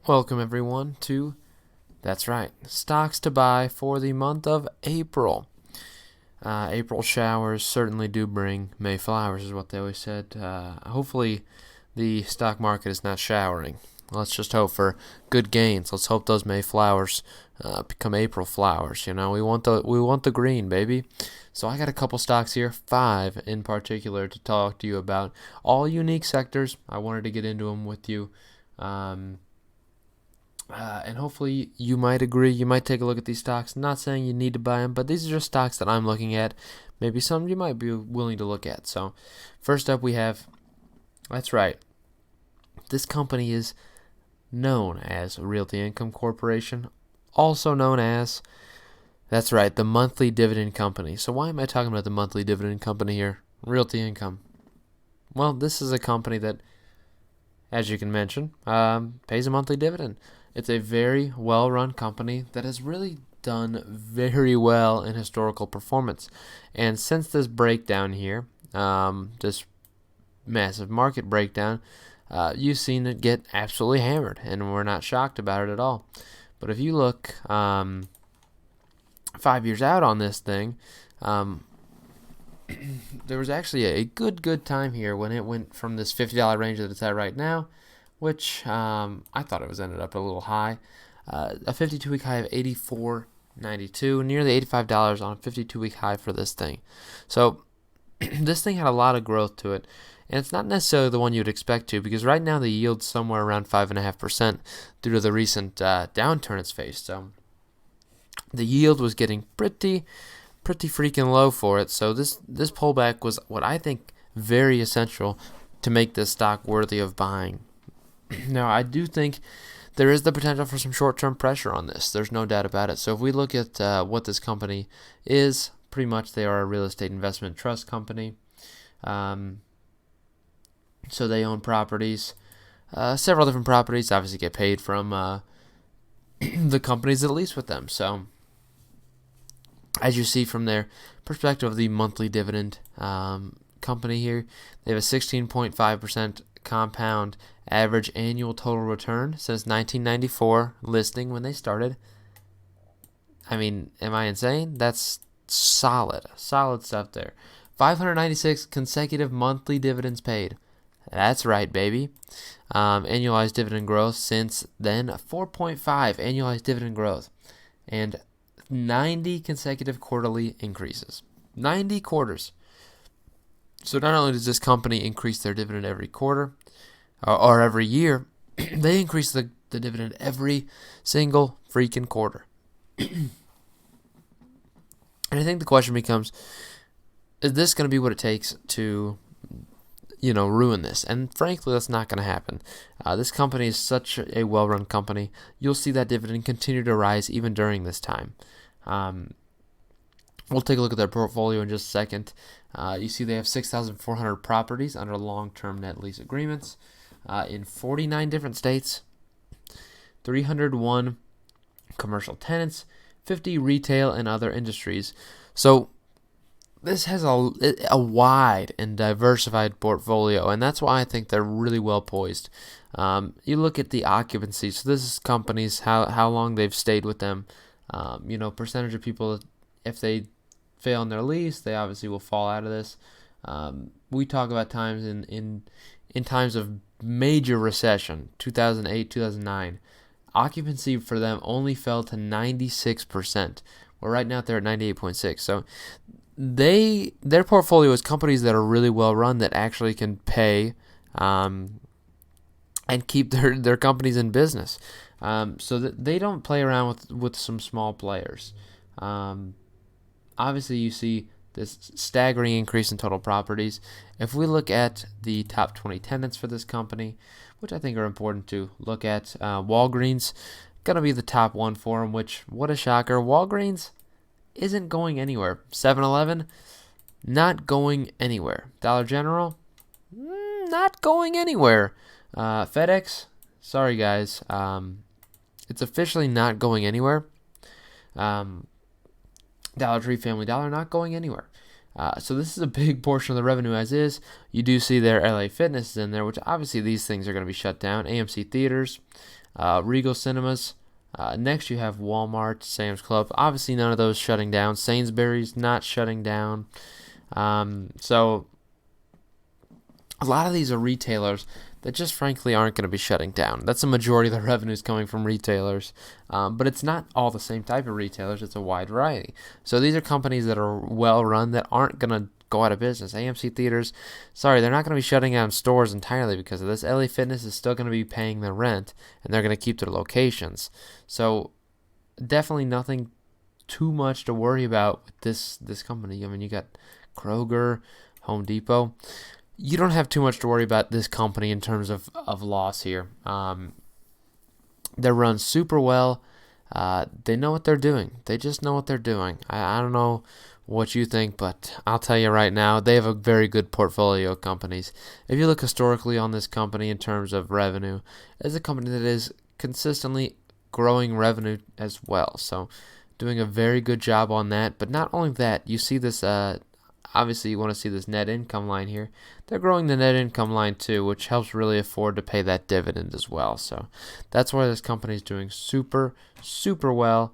Welcome everyone to, that's right, stocks to buy for the month of April. April showers certainly do bring May flowers, is what they always said. Hopefully the stock market is not showering. Let's just hope for good gains. Let's hope those May flowers become April flowers. You know, we want the green, baby. So I got a couple stocks here, 5 in particular, to talk to you about. All unique sectors. I wanted to get into them with you. And hopefully you might agree. You might take a look at these stocks. I'm not saying you need to buy them, but these are just stocks that I'm looking at. Maybe some you might be willing to look at. So first up we have, that's right, this company is known as Realty Income Corporation, also known as, that's right, the monthly dividend company. So why am I talking about the monthly dividend company here? Realty Income. Well, this is a company that, as you can mention, pays a monthly dividend. It's a very well-run company that has really done very well in historical performance. And since this breakdown here, this massive market breakdown, you've seen it get absolutely hammered, and we're not shocked about it at all. But if you look 5 years out on this thing, there was actually a good time here when it went from this $50 range that it's at right now, which I thought it was ended up a little high. A 52-week high of $84.92, nearly $85 on a 52-week high for this thing. So this thing had a lot of growth to it, and it's not necessarily the one you'd expect to, because right now the yield's somewhere around 5.5% due to the recent downturn it's faced. So the yield was getting pretty freaking low for it. So this pullback was what I think very essential to make this stock worthy of buying. Now, I do think there is the potential for some short-term pressure on this. There's no doubt about it. So if we look at what this company is, pretty much they are a real estate investment trust company. So they own properties, several different properties, obviously get paid from the companies that lease with them. So as you see from their perspective of the monthly dividend company here, they have a 16.5% compound average annual total return since 1994 listing when they started. I mean, am I insane? That's solid stuff there. 596 consecutive monthly dividends paid. That's right, baby. Annualized dividend growth since then, 4.5 annualized dividend growth, and 90 consecutive quarterly increases. 90 quarters. So not only does this company increase their dividend every quarter or every year, they increase the dividend every single freaking quarter. And I think the question becomes, is this going to be what it takes to, ruin this? And frankly, that's not going to happen. This company is such a well-run company. You'll see that dividend continue to rise even during this time. We'll take a look at their portfolio in just a second. You see they have 6,400 properties under long-term net lease agreements in 49 different states, 301 commercial tenants, 50 retail and other industries. So this has a wide and diversified portfolio, and that's why I think they're really well poised. You look at the occupancy. So this is companies, how long they've stayed with them. Percentage of people, if they fail in their lease, they obviously will fall out of this. We talk about times in times of major recession, 2008, 2009. Occupancy for them only fell to 96%. Well, right now they're at 98.6. So their portfolio is companies that are really well run that actually can pay and keep their companies in business. So that they don't play around with some small players. Obviously, you see this staggering increase in total properties. If we look at the top 20 tenants for this company, which I think are important to look at, Walgreens going to be the top one for them, which, what a shocker. Walgreens isn't going anywhere. 7-Eleven, not going anywhere. Dollar General, not going anywhere. FedEx, sorry guys, it's officially not going anywhere. Dollar Tree, Family Dollar, not going anywhere. So this is a big portion of the revenue as is. You do see their LA Fitness is in there, which obviously these things are going to be shut down. AMC Theaters, Regal Cinemas. Next you have Walmart, Sam's Club. Obviously none of those shutting down. Sainsbury's not shutting down. So a lot of these are retailers that just frankly aren't going to be shutting down. That's the majority of the revenues coming from retailers. But it's not all the same type of retailers. It's a wide variety. So these are companies that are well run that aren't going to go out of business. AMC Theaters, sorry, they're not going to be shutting down stores entirely because of this. LA Fitness is still going to be paying their rent, and they're going to keep their locations. So definitely nothing too much to worry about with this company. I mean, you got Kroger, Home Depot. You don't have too much to worry about this company in terms of loss here. They're run super well. They know what they're doing. They just know what they're doing. I don't know what you think, but I'll tell you right now, they have a very good portfolio of companies. If you look historically on this company in terms of revenue, it's a company that is consistently growing revenue as well. So doing a very good job on that. But not only that, you see this, obviously you want to see this net income line here. They're growing the net income line too, which helps really afford to pay that dividend as well. So that's why this company is doing super, super well.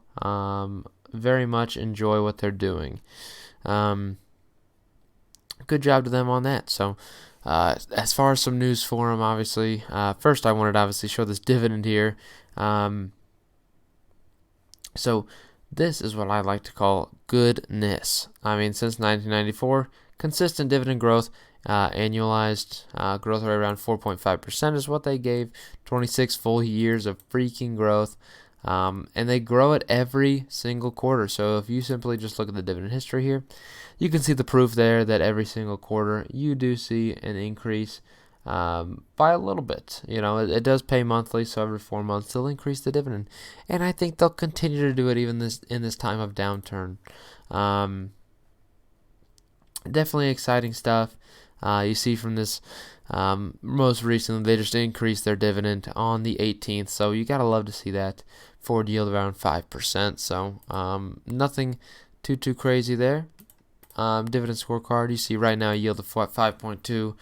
Very much enjoy what they're doing. Good job to them on that. So as far as some news for them, obviously, first I wanted to obviously show this dividend here. So this is what I like to call goodness. I mean, since 1994, consistent dividend growth, annualized growth rate around 4.5% is what they gave. 26 full years of freaking growth. And they grow it every single quarter. So if you simply just look at the dividend history here, you can see the proof there that every single quarter you do see an increase by a little bit. You know, it does pay monthly, so every 4 months they'll increase the dividend. And I think they'll continue to do it even in this time of downturn. Definitely exciting stuff. You see from this, most recently, they just increased their dividend on the 18th, so you gotta love to see that. Forward yield around 5%, so nothing too crazy there. Dividend scorecard, you see right now yield of 5.2.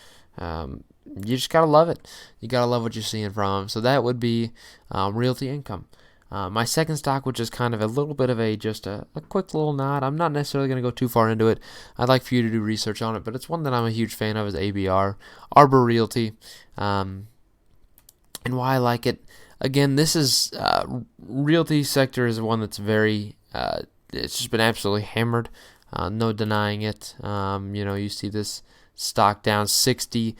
You just gotta love it. You gotta love what you're seeing from them. So that would be Realty Income. My second stock, which is kind of a little bit of a quick little nod. I'm not necessarily going to go too far into it. I'd like for you to do research on it, but it's one that I'm a huge fan of, is ABR, Arbor Realty. And why I like it, again, this is realty sector is one that's very, it's just been absolutely hammered. No denying it. You see this stock down 67%,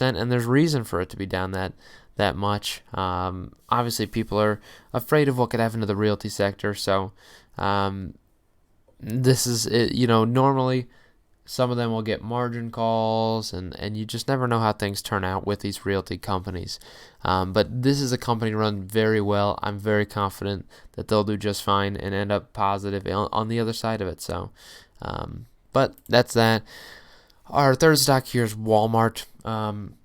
and there's reason for it to be down that much. Obviously, people are afraid of what could happen to the realty sector. So this is it. Normally some of them will get margin calls, and you just never know how things turn out with these realty companies. But this is a company run very well. I'm very confident that they'll do just fine and end up positive on the other side of it. So, but that's that. Our third stock here is Walmart. And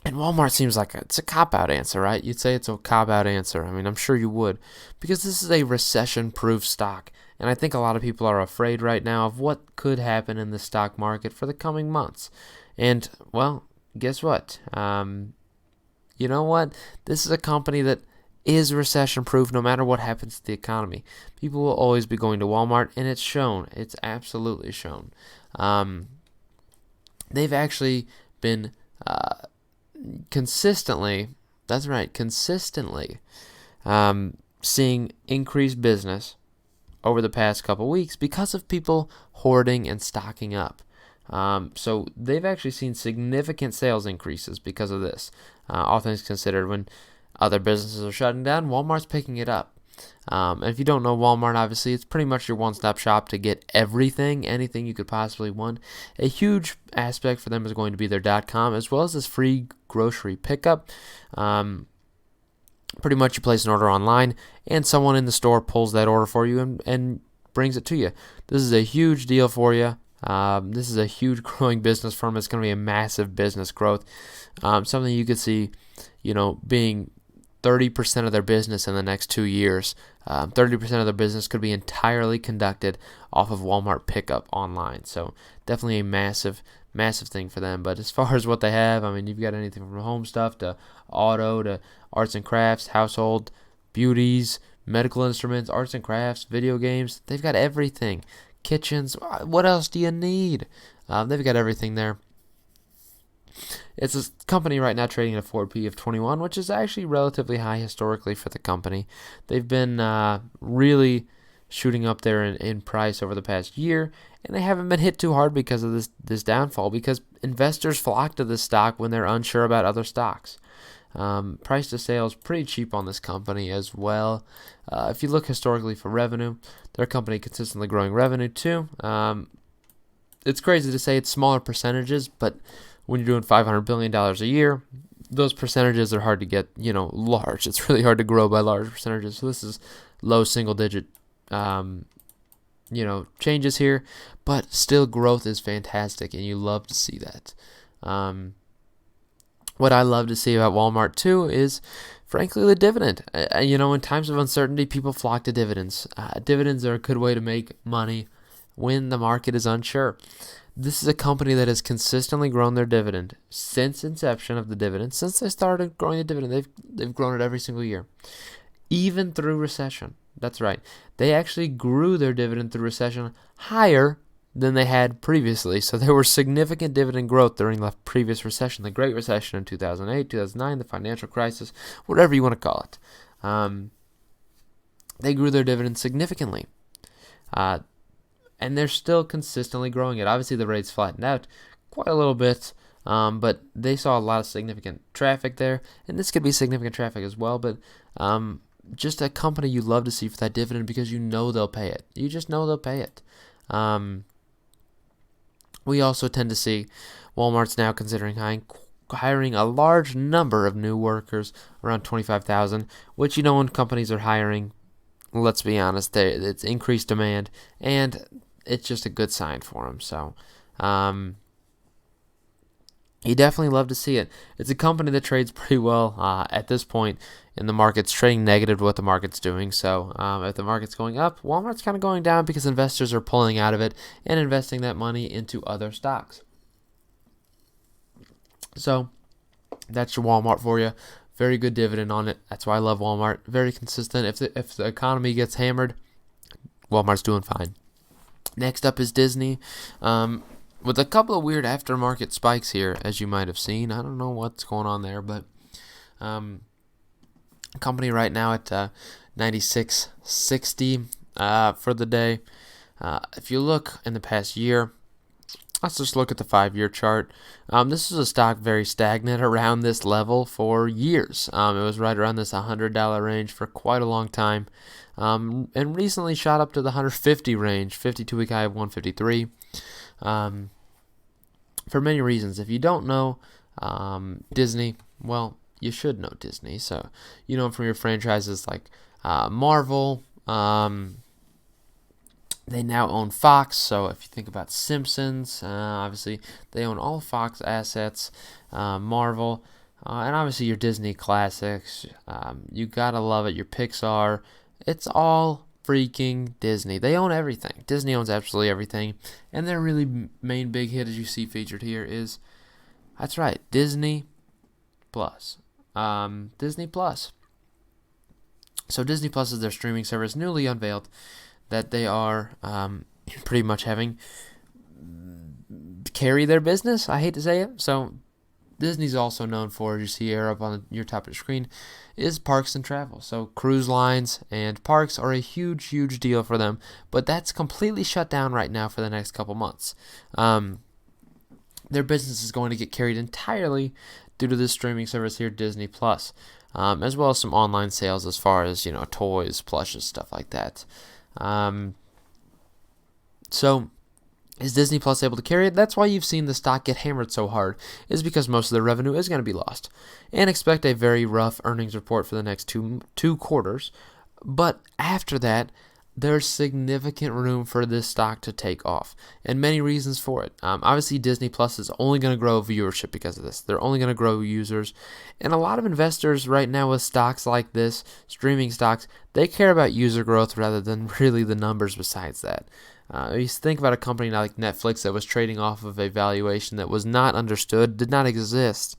Walmart seems like it's a cop-out answer, right? You'd say it's a cop-out answer. I mean, I'm sure you would, because this is a recession-proof stock. And I think a lot of people are afraid right now of what could happen in the stock market for the coming months. And, well, guess what? You know what? This is a company that is recession-proof no matter what happens to the economy. People will always be going to Walmart, and it's shown. It's absolutely shown. They've actually been consistently seeing increased business over the past couple weeks because of people hoarding and stocking up. So they've actually seen significant sales increases because of this. All things considered, when other businesses are shutting down, Walmart's picking it up. And if you don't know Walmart, obviously, it's pretty much your one-stop shop to get anything you could possibly want. A huge aspect for them is going to be their .com, as well as this free grocery pickup. Pretty much you place an order online, and someone in the store pulls that order for you and brings it to you. This is a huge deal for you. This is a huge growing business firm. It's going to be a massive business growth. Something you could see, being 30% of their business in the next 2 years. 30% of their business could be entirely conducted off of Walmart pickup online. So definitely a massive, massive thing for them. But as far as what they have, I mean, you've got anything from home stuff to auto to arts and crafts, household, beauties, medical instruments, arts and crafts, video games. They've got everything. Kitchens. What else do you need? They've got everything there. It's a company right now trading at a forward P of 21, which is actually relatively high historically for the company. They've been really shooting up there in price over the past year, and they haven't been hit too hard because of this downfall, because investors flock to this stock when they're unsure about other stocks. Price to sales pretty cheap on this company as well. If you look historically for revenue, their company consistently growing revenue too. It's crazy to say it's smaller percentages, but when you're doing $500 billion a year, those percentages are hard to get, large. It's really hard to grow by large percentages. So this is low single digit, changes here, but still growth is fantastic, and you love to see that. What I love to see about Walmart too is, frankly, the dividend. In times of uncertainty, people flock to dividends. Dividends are a good way to make money when the market is unsure. This is a company that has consistently grown their dividend since inception of the dividend. Since they started growing the dividend, they've grown it every single year, even through recession. That's right. They actually grew their dividend through recession higher than they had previously. So there was significant dividend growth during the previous recession, the Great Recession in 2008, 2009, the financial crisis, whatever you want to call it. They grew their dividend significantly. And they're still consistently growing it. Obviously, the rates flattened out quite a little bit, but they saw a lot of significant traffic there, and this could be significant traffic as well, but just a company you love to see for that dividend because you know they'll pay it. You just know they'll pay it. We also tend to see Walmart's now considering hiring a large number of new workers, around 25,000, which, when companies are hiring, let's be honest, it's increased demand, and it's just a good sign for them. So you definitely love to see it. It's a company that trades pretty well at this point in the market's trading negative to what the market's doing. So if the market's going up, Walmart's kind of going down because investors are pulling out of it and investing that money into other stocks. So that's your Walmart for you. Very good dividend on it. That's why I love Walmart. Very consistent. If the economy gets hammered, Walmart's doing fine. Next up is Disney, with a couple of weird aftermarket spikes here, as you might have seen. I don't know what's going on there, but company right now at 96.60 for the day. If you look in the past year, let's just look at the 5-year chart. This is a stock very stagnant around this level for years. It was right around this $100 range for quite a long time, and recently shot up to the 150 range, 52-week high of 153, for many reasons. If you don't know Disney, well, you should know Disney. So you know them from your franchises like Marvel. They now own Fox, so if you think about Simpsons, obviously they own all Fox assets, Marvel, and obviously your Disney classics. You gotta love it. Your Pixar, it's all freaking Disney. They own everything. Disney owns absolutely everything, and their really main big hit, as you see featured here, is that's right, Disney Plus. Disney Plus. So Disney Plus is their streaming service, newly unveiled, that they are pretty much having carry their business. I hate to say it. So Disney's also known for, as you see here up on your top of the screen, is parks and travel. So cruise lines and parks are a huge, huge deal for them. But that's completely shut down right now for the next couple months. Their business is going to get carried entirely due to this streaming service here, Disney Plus, as well as some online sales as far as, toys, plushes, stuff like that. So is Disney Plus able to carry it? That's why you've seen the stock get hammered so hard, is because most of their revenue is going to be lost. And expect a very rough earnings report for the next two quarters. But after that, there's significant room for this stock to take off, and many reasons for it. Obviously, Disney Plus is only going to grow viewership because of this. They're only going to grow users, and a lot of investors right now with stocks like this, streaming stocks, they care about user growth rather than really the numbers besides that. You think about a company like Netflix that was trading off of a valuation that was not understood, did not exist.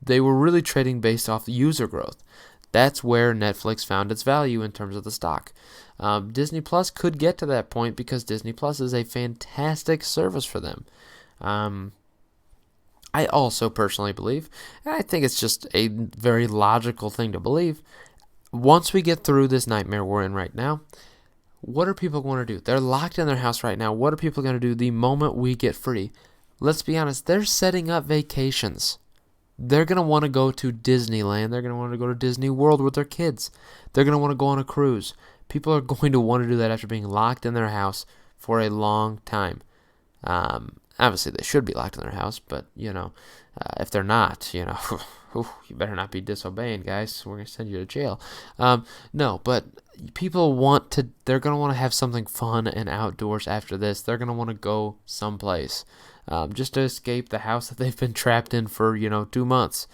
They were really trading based off user growth. That's where Netflix found its value in terms of the stock. Disney Plus could get to that point because Disney Plus is a fantastic service for them. I also personally believe, and I think it's just a very logical thing to believe, once we get through this nightmare we're in right now, what are people going to do? They're locked in their house right now. What are people going to do the moment we get free? Let's be honest, they're setting up vacations. They're going to want to go to Disneyland. They're going to want to go to Disney World with their kids. They're going to want to go on a cruise. People are going to want to do that after being locked in their house for a long time. Obviously, they should be locked in their house, but, if they're not, you better not be disobeying, guys. We're going to send you to jail. No, but people they're going to want to have something fun and outdoors after this. They're going to want to go someplace. Just to escape the house that they've been trapped in for, 2 months.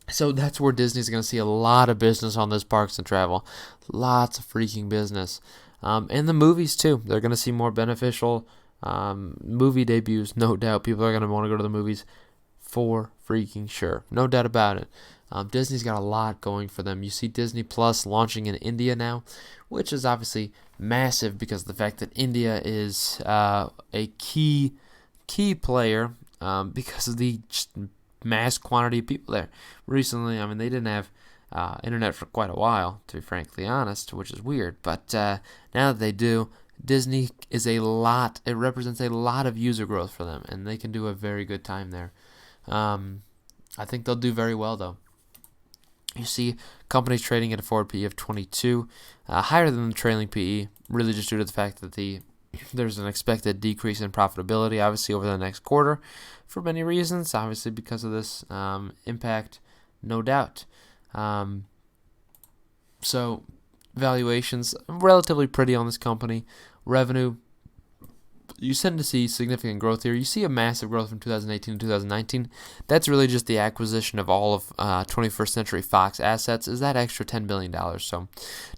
So that's where Disney's going to see a lot of business on this parks and travel. Lots of freaking business. And the movies, too. They're going to see more beneficial movie debuts, no doubt. People are going to want to go to the movies for freaking sure. No doubt about it. Disney's got a lot going for them. You see Disney Plus launching in India now, which is obviously massive because of the fact that India is a key player because of the mass quantity of people there. Recently, they didn't have internet for quite a while, to be frankly honest, which is weird. But now that they do, Disney is it represents a lot of user growth for them, and they can do a very good time there. I think they'll do very well, though. You see companies trading at a forward PE of 22, higher than the trailing PE, really just due to the fact that there's an expected decrease in profitability, obviously, over the next quarter for many reasons, obviously because of this impact, no doubt. So valuations, relatively pretty on this company. Revenue, you tend to see significant growth here. You see a massive growth from 2018 to 2019. That's really just the acquisition of all of 21st Century Fox assets is that extra $10 billion. So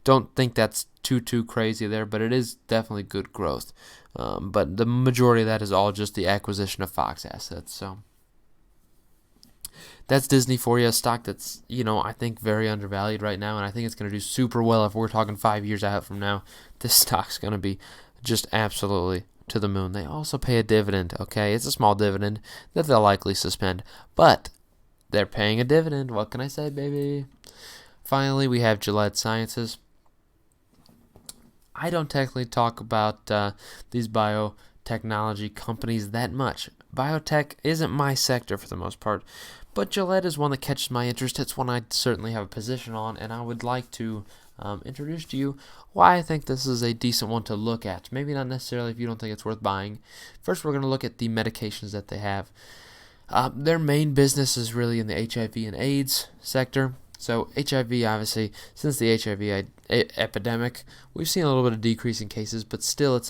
don't think that's too crazy there, but it is definitely good growth. But the majority of that is all just the acquisition of Fox assets. So that's Disney for you, a stock that's, I think very undervalued right now, and I think it's going to do super well if we're talking 5 years out from now. This stock's going to be just absolutely to the moon. They also pay a dividend, okay? It's a small dividend that they'll likely suspend, but they're paying a dividend. What can I say, baby? Finally, we have Gilead Sciences. I don't technically talk about these biotechnology companies that much. Biotech isn't my sector for the most part, but Gilead is one that catches my interest. It's one I certainly have a position on, and I would like to introduce to you why I think this is a decent one to look at. Maybe not necessarily if you don't think it's worth buying. First, we're going to look at the medications that they have. Their main business is really in the HIV and AIDS sector. So HIV, obviously, since the HIV epidemic, we've seen a little bit of decrease in cases, but still it's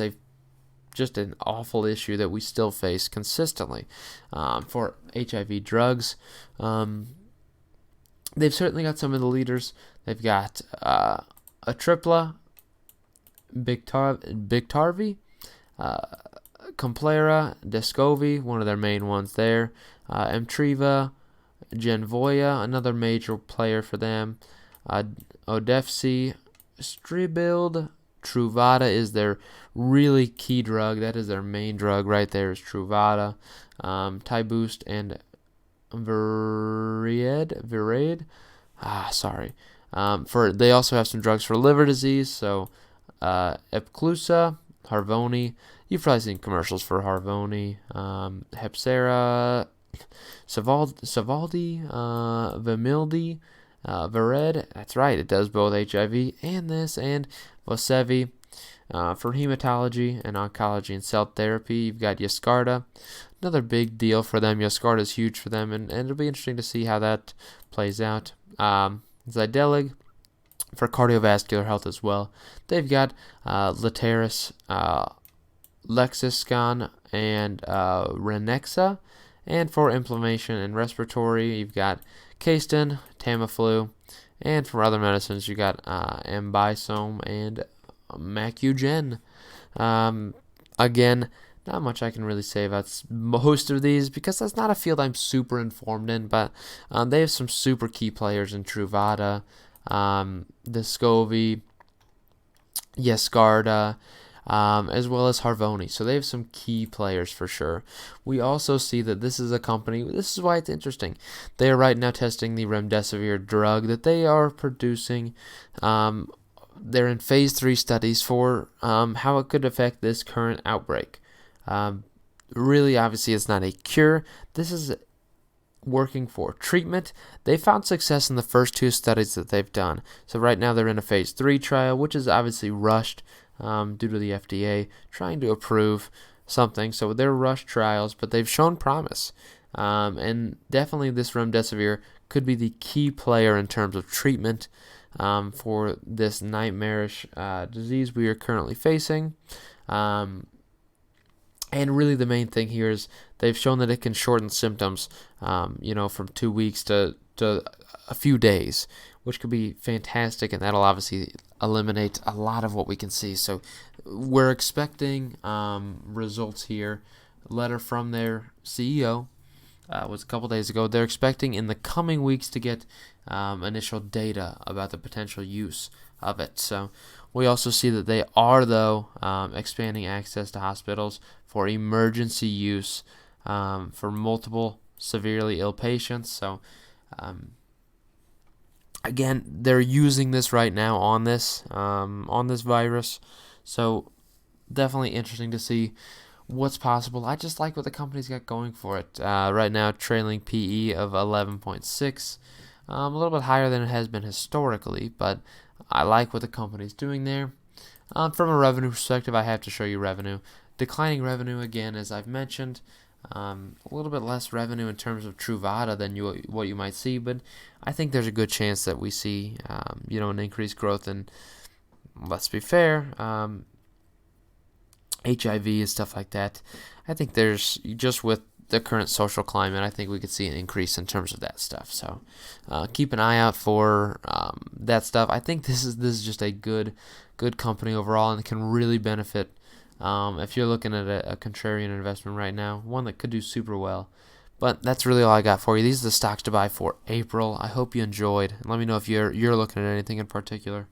just an awful issue that we still face consistently. For HIV drugs, they've certainly got some of the leaders. They've got Atripla, Biktarvy, Complera, Descovy, one of their main ones there, Emtreva, Genvoya, another major player for them, Odefsey, Stribild, Truvada is their really key drug. That is their main drug right there is Truvada, Tyboost, and Virade. They also have some drugs for liver disease, so Epclusa, Harvoni. You've probably seen commercials for Harvoni, Hepsera, Savaldi, Vimildi, Vered. That's right, it does both HIV and this, and Vosevi. For hematology and oncology and cell therapy, you've got Yescarta. Another big deal for them. Yescarta is huge for them, and it'll be interesting to see how that plays out. Zydelig, for cardiovascular health as well. They've got Lateris, Lexiscan, and Renexa. And for inflammation and respiratory, you've got Caistin, Tamiflu. And for other medicines, you got Ambisome and Macugen. Again, not much I can really say about most of these because that's not a field I'm super informed in, but they have some super key players in Truvada, Descovy, Yescarta, as well as Harvoni. So they have some key players for sure. We also see that this is a company, this is why it's interesting. They are right now testing the remdesivir drug that they are producing. They're in phase 3 studies for how it could affect this current outbreak. Really, obviously, it's not a cure. This is working for treatment. They found success in the first 2 studies that they've done. So right now they're in a phase 3 trial, which is obviously rushed due to the FDA trying to approve something. So they're rushed trials, but they've shown promise. And definitely this remdesivir could be the key player in terms of treatment for this nightmarish disease we are currently facing. And really the main thing here is they've shown that it can shorten symptoms, from 2 weeks to a few days, which could be fantastic, and that'll obviously eliminate a lot of what we can see. So we're expecting results here. A letter from their CEO was a couple days ago. They're expecting in the coming weeks to get initial data about the potential use of it. So we also see that they are, though, expanding access to hospitals for emergency use for multiple severely ill patients. So again, they're using this right now on this virus. So definitely interesting to see what's possible. I just like what the company's got going for it. Right now, trailing PE of 11.6, a little bit higher than it has been historically, but I like what the company's doing there. From a revenue perspective, I have to show you revenue. Declining revenue again, as I've mentioned. A little bit less revenue in terms of Truvada than what you might see, but I think there's a good chance that we see, an increased growth in, let's be fair, HIV and stuff like that. I think there's, just with the current social climate, I think we could see an increase in terms of that stuff. So keep an eye out for that stuff. I think this is just a good company overall, and it can really benefit. If you're looking at a contrarian investment right now, one that could do super well. But that's really all I got for you. These are the stocks to buy for April. I hope you enjoyed. Let me know if you're looking at anything in particular.